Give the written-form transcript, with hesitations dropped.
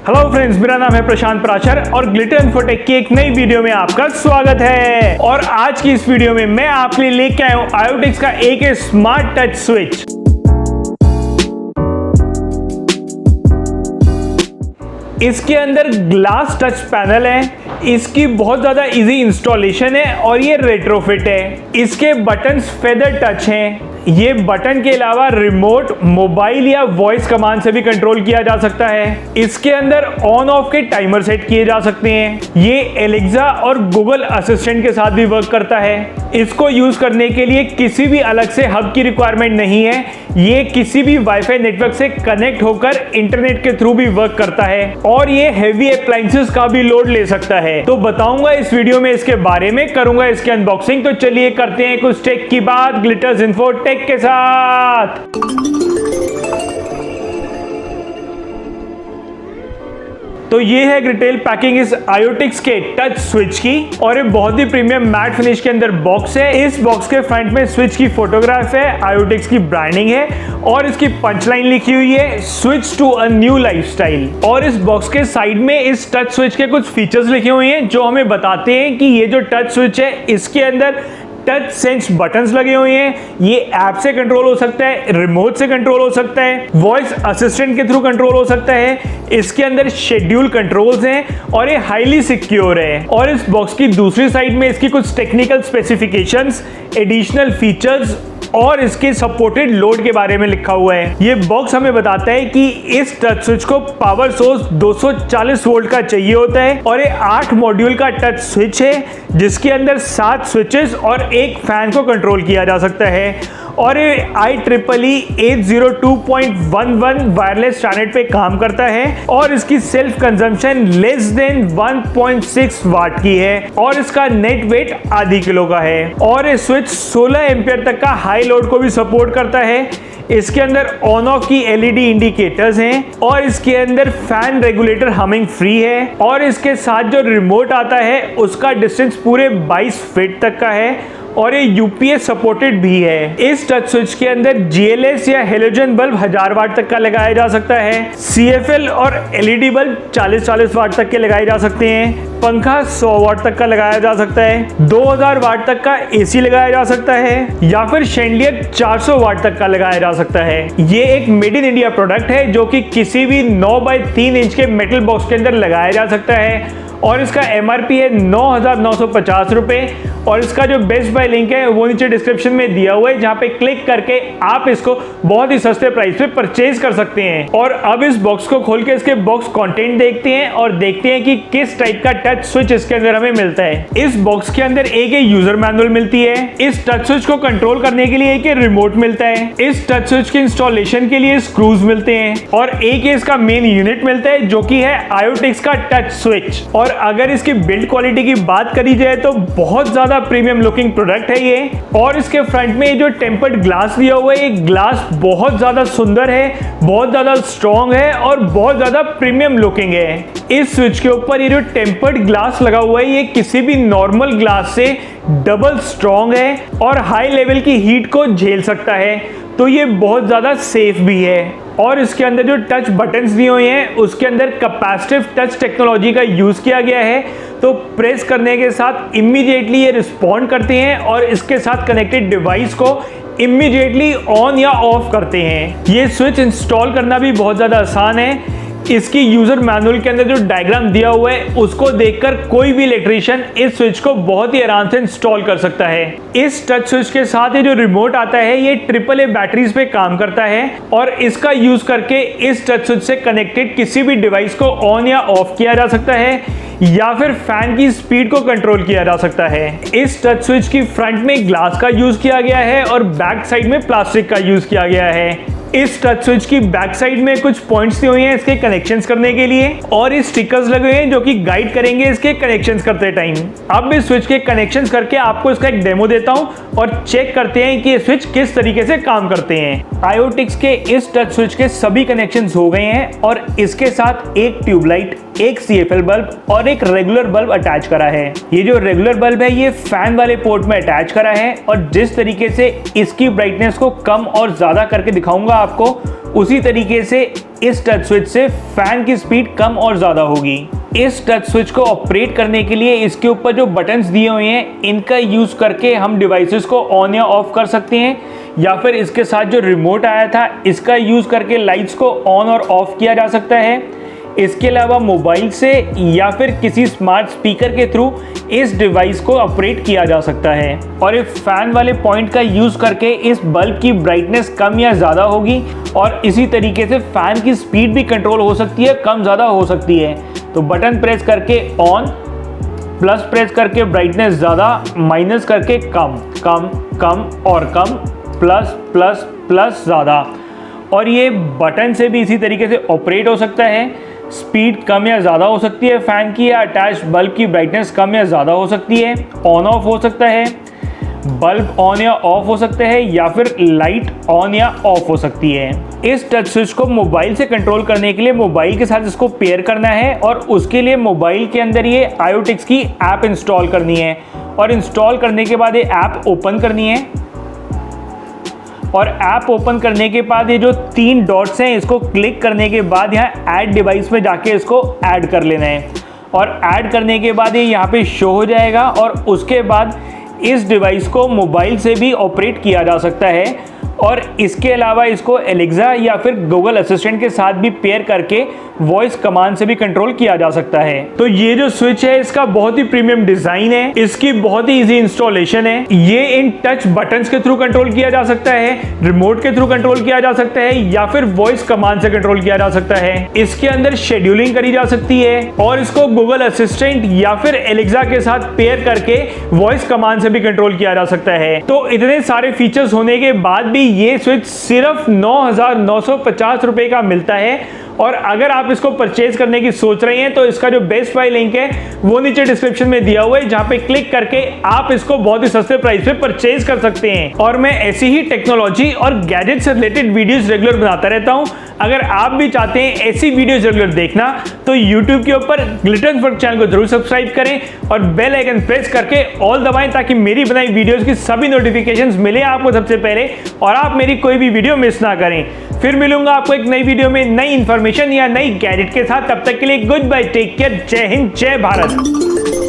Hello friends, मेरा नाम है प्रशांत प्राचर और ग्लिटर इन्फोटेक की एक नई वीडियो में आपका स्वागत है। और आज की इस वीडियो में मैं आपके लिए लेके आया हूं IoTix का एक स्मार्ट टच स्विच। इसके अंदर ग्लास टच पैनल है, इसकी बहुत ज्यादा इजी इंस्टॉलेशन है और ये रेट्रोफिट है। इसके बटन्स फेदर टच हैं। ये बटन के अलावा रिमोट, मोबाइल या वॉइस कमांड से भी कंट्रोल किया जा सकता है। इसके अंदर ऑन ऑफ के टाइमर सेट किए जा सकते हैं। ये एलेक्सा और गूगल असिस्टेंट के साथ भी वर्क करता है। इसको यूज करने के लिए किसी भी अलग से हब की रिक्वायरमेंट नहीं है। ये किसी भी वाईफाई नेटवर्क से कनेक्ट होकर इंटरनेट के थ्रू भी वर्क करता है और ये हेवी अप्लायंसेस का भी लोड ले सकता है। तो बताऊंगा इस वीडियो में इसके बारे में, करूंगा इसकी अनबॉक्सिंग। तो चलिए करते हैं कुछ टेक की बात ग्लिटर्स इन्फोटेक के साथ। तो ये है डिटेल पैकिंग इस IoTix के टच स्विच की और ये बहुत ही प्रीमियम मैट फिनिश के अंदर बॉक्स है। इस बॉक्स के फ्रंट में स्विच की फोटोग्राफ है, IoTix की ब्रांडिंग है और इसकी पंच लाइन लिखी हुई है, switch to a new lifestyle. और इस बॉक्स के साइड में इस टच स्विच के कुछ फीचर्स लिखे हुए हैं जो हमें बताते हैं कि ये जो टच स्विच है इसके अंदर टच सेंस बटन्स लगे हुए हैं। ये ऐप से कंट्रोल हो सकता है, रिमोट से कंट्रोल हो सकता है, वॉइस असिस्टेंट के थ्रू कंट्रोल हो सकता है। इसके अंदर शेड्यूल कंट्रोल्स हैं और ये हाईली सिक्योर है। और इस बॉक्स की दूसरी साइड में इसकी कुछ टेक्निकल स्पेसिफिकेशंस, एडिशनल फीचर्स और इसके सपोर्टेड लोड के बारे में लिखा हुआ है। ये बॉक्स हमें बताता है कि इस टच स्विच को पावर सोर्स 240 वोल्ट का चाहिए होता है और ये 8 मॉड्यूल का टच स्विच है जिसके अंदर 7 स्विचेस और एक फैन को कंट्रोल किया जा सकता है। और ये IEEE 802.11 वायरलेस स्टैंडर्ड पे काम करता है और इसकी सेल्फ कंजम्पशन लेस देन 1.6 वाट की है और इसका नेट वेट आधी किलो का है। और ये स्विच 16 एम्पियर तक का हाई लोड को भी सपोर्ट करता है। इसके अंदर ऑन ऑफ की LED इंडिकेटर्स हैं और इसके अंदर फैन रेगुलेटर हमिंग फ्री है। और इसके साथ जो रिमोट आता है उसका डिस्टेंस पूरे 22 फीट तक का है और ये UPS सपोर्टेड भी है। इस टच स्विच के अंदर GLS या हेलोजन बल्ब 1000 वाट तक का लगाया जा सकता है। CFL और LED बल्ब 40-40 वाट तक के लगाए जा सकते हैं। पंखा 100 वाट तक का लगाया जा सकता है। 2000 वाट तक का AC लगाया जा सकता है या फिर शैंडियर 400 वाट तक का लगाया जा सकता है। ये एक मेड इन इंडिया प्रोडक्ट है जो कि किसी भी 9x3 इंच के मेटल बॉक्स के अंदर लगाया जा सकता है और इसका MRP है 9,950 रुपए। और इसका जो बेस्ट बाय लिंक है वो नीचे डिस्क्रिप्शन में दिया हुआ है, जहां पे क्लिक करके आप इसको बहुत ही सस्ते प्राइस पे परचेज कर सकते हैं। और अब इस बॉक्स को खोल के इसके बॉक्स कंटेंट देखते हैं और देखते हैं कि किस टाइप का टच स्विच इसके अंदर हमें मिलता है। इस बॉक्स के अंदर एक यूजर मैनुअल मिलती है। इस टच स्विच को कंट्रोल करने के लिए एक रिमोट मिलता है। इस टच स्विच के इंस्टॉलेशन के लिए स्क्रूज मिलते हैं और एक इसका मेन यूनिट मिलता है जो कि है IoTix का टच स्विच। और अगर इसकी बिल्ड क्वालिटी की बात करी जाए तो बहुत ज्यादा प्रीमियम लुकिंग प्रोडक्ट है ये। और इसके फ्रंट में जो टेम्पर्ड ग्लास दिया हुआ है, ये ग्लास बहुत ज्यादा सुंदर है, बहुत ज्यादा स्ट्रॉन्ग है और बहुत ज्यादा प्रीमियम लुकिंग है। इस स्विच के ऊपर ये जो टेम्पर्ड ग्लास लगा हुआ है ये किसी भी नॉर्मल ग्लास से डबल स्ट्रॉन्ग है और हाई लेवल की हीट को झेल सकता है। तो ये बहुत ज्यादा सेफ भी है। और इसके अंदर जो टच बटन्स दिए हुए हैं उसके अंदर कैपेसिटिव टच टेक्नोलॉजी का यूज किया गया है। तो प्रेस करने के साथ इमीडिएटली ये रिस्पॉन्ड करते हैं और इसके साथ कनेक्टेड डिवाइस को इमीडिएटली ऑन या ऑफ करते हैं। ये स्विच इंस्टॉल करना भी बहुत ज़्यादा आसान है। इसकी यूजर मैनुअल के अंदर जो डायग्राम दिया हुआ है उसको देखकर कोई भी इलेक्ट्रीशियन इस स्विच को बहुत ही आराम से इंस्टॉल कर सकता है। इस टच स्विच के साथ ये जो रिमोट आता है ये AAA बैटरीज पे काम करता है और इसका यूज करके इस टच स्विच से कनेक्टेड किसी भी डिवाइस को ऑन या ऑफ किया जा सकता है या फिर फैन की स्पीड को कंट्रोल किया जा सकता है। इस टच स्विच की फ्रंट में ग्लास का यूज किया गया है और बैक साइड में प्लास्टिक का यूज किया गया है। इस टच स्विच की बैक साइड में कुछ पॉइंट्स दिए हुए हैं इसके कनेक्शंस करने के लिए और इस स्टिकर्स लगे हुए हैं जो कि गाइड करेंगे इसके कनेक्शंस करते टाइम। अब इस स्विच के कनेक्शंस करके आपको इसका एक डेमो देता हूं और चेक करते हैं कि ये स्विच किस तरीके से काम करते हैं। IoTix के इस टच स्विच के सभी कनेक्शंस हो गए हैं और इसके साथ एक ट्यूबलाइट, एक CFL बल्ब और एक रेगुलर बल्ब अटैच करा है। ये जो रेगुलर बल्ब है ये फैन वाले पोर्ट में अटैच करा है और जिस तरीके से इसकी ब्राइटनेस को कम और ज्यादा करके दिखाऊंगा आपको, उसी तरीके से इस टच स्विच से फैन की स्पीड कम और ज़्यादा होगी। इस टच स्विच को ऑपरेट करने के लिए इसके ऊपर जो बटन्स दिए हुए हैं इनका यूज़ करके हम डिवाइसेस को ऑन या ऑफ कर सकते हैं, या फिर इसके साथ जो रिमोट आया था इसका यूज़ करके लाइट्स को ऑन और ऑफ किया जा सकता है। इसके अलावा मोबाइल से या फिर किसी स्मार्ट स्पीकर के थ्रू इस डिवाइस को ऑपरेट किया जा सकता है। और एक फैन वाले पॉइंट का यूज़ करके इस बल्ब की ब्राइटनेस कम या ज़्यादा होगी और इसी तरीके से फैन की स्पीड भी कंट्रोल हो सकती है, कम ज़्यादा हो सकती है। तो बटन प्रेस करके ऑन, प्लस प्रेस करके ब्राइटनेस ज़्यादा, माइनस करके कम, कम, कम और कम, प्लस प्लस प्लस ज़्यादा। और ये बटन से भी इसी तरीके से ऑपरेट हो सकता है। स्पीड कम या ज़्यादा हो सकती है फ़ैन की, या अटैच बल्ब की ब्राइटनेस कम या ज़्यादा हो सकती है। ऑन ऑफ हो सकता है, बल्ब ऑन या ऑफ हो सकता है, या फिर लाइट ऑन या ऑफ हो सकती है। इस टच स्विच को मोबाइल से कंट्रोल करने के लिए मोबाइल के साथ इसको पेयर करना है और उसके लिए मोबाइल के अंदर ये IoTix की ऐप इंस्टॉल करनी है। और इंस्टॉल करने के बाद ये ऐप ओपन करनी है और ऐप ओपन करने के बाद ये जो 3 डॉट्स हैं इसको क्लिक करने के बाद यहाँ ऐड डिवाइस में जाके इसको ऐड कर लेना है। और ऐड करने के बाद ये यहाँ पे शो हो जाएगा और उसके बाद इस डिवाइस को मोबाइल से भी ऑपरेट किया जा सकता है। और इसके अलावा इसको एलेक्सा या फिर गूगल असिस्टेंट के साथ भी पेयर करके वॉइस कमांड से भी कंट्रोल किया जा सकता है। तो ये जो स्विच है इसका बहुत ही प्रीमियम डिजाइन है, इसकी बहुत ही इजी इंस्टॉलेशन है। ये इन टच बटन्स के थ्रू कंट्रोल किया जा सकता है, रिमोट के थ्रू कंट्रोल किया जा सकता है, या फिर वॉइस कमांड से कंट्रोल किया जा सकता है। इसके अंदर शेड्यूलिंग करी जा सकती है और इसको गूगल असिस्टेंट या फिर एलेक्सा के साथ पेयर करके वॉइस कमांड से भी कंट्रोल किया जा सकता है। तो इतने सारे फीचर्स होने के बाद भी ये स्विच सिर्फ 9,950 रुपए का मिलता है। और अगर आप इसको परचेज करने की सोच रहे हैं तो इसका जो बेस्ट बाय लिंक है वो नीचे डिस्क्रिप्शन में दिया हुआ है, जहां पे क्लिक करके आप इसको बहुत ही सस्ते प्राइस पे परचेज कर सकते हैं। और मैं ऐसी ही टेक्नोलॉजी और गैजेट से रिलेटेड वीडियोस रेगुलर बनाता रहता हूं। अगर आप भी चाहते हैं ऐसी वीडियोस रेगुलर देखना तो YouTube के ऊपर ग्लिटन फॉर चैनल को जरूर सब्सक्राइब करें और बेल आइकन प्रेस करके ऑल दबाएं ताकि मेरी बनाई वीडियोस की सभी नोटिफिकेशंस मिले आपको सबसे पहले और आप मेरी कोई भी वीडियो मिस ना करें। फिर मिलूंगा आपको एक नई वीडियो में नई इंफॉर्मेशन या नई गैजेट के साथ। तब तक के लिए गुड बाय, टेक केयर, जय हिंद, जय भारत।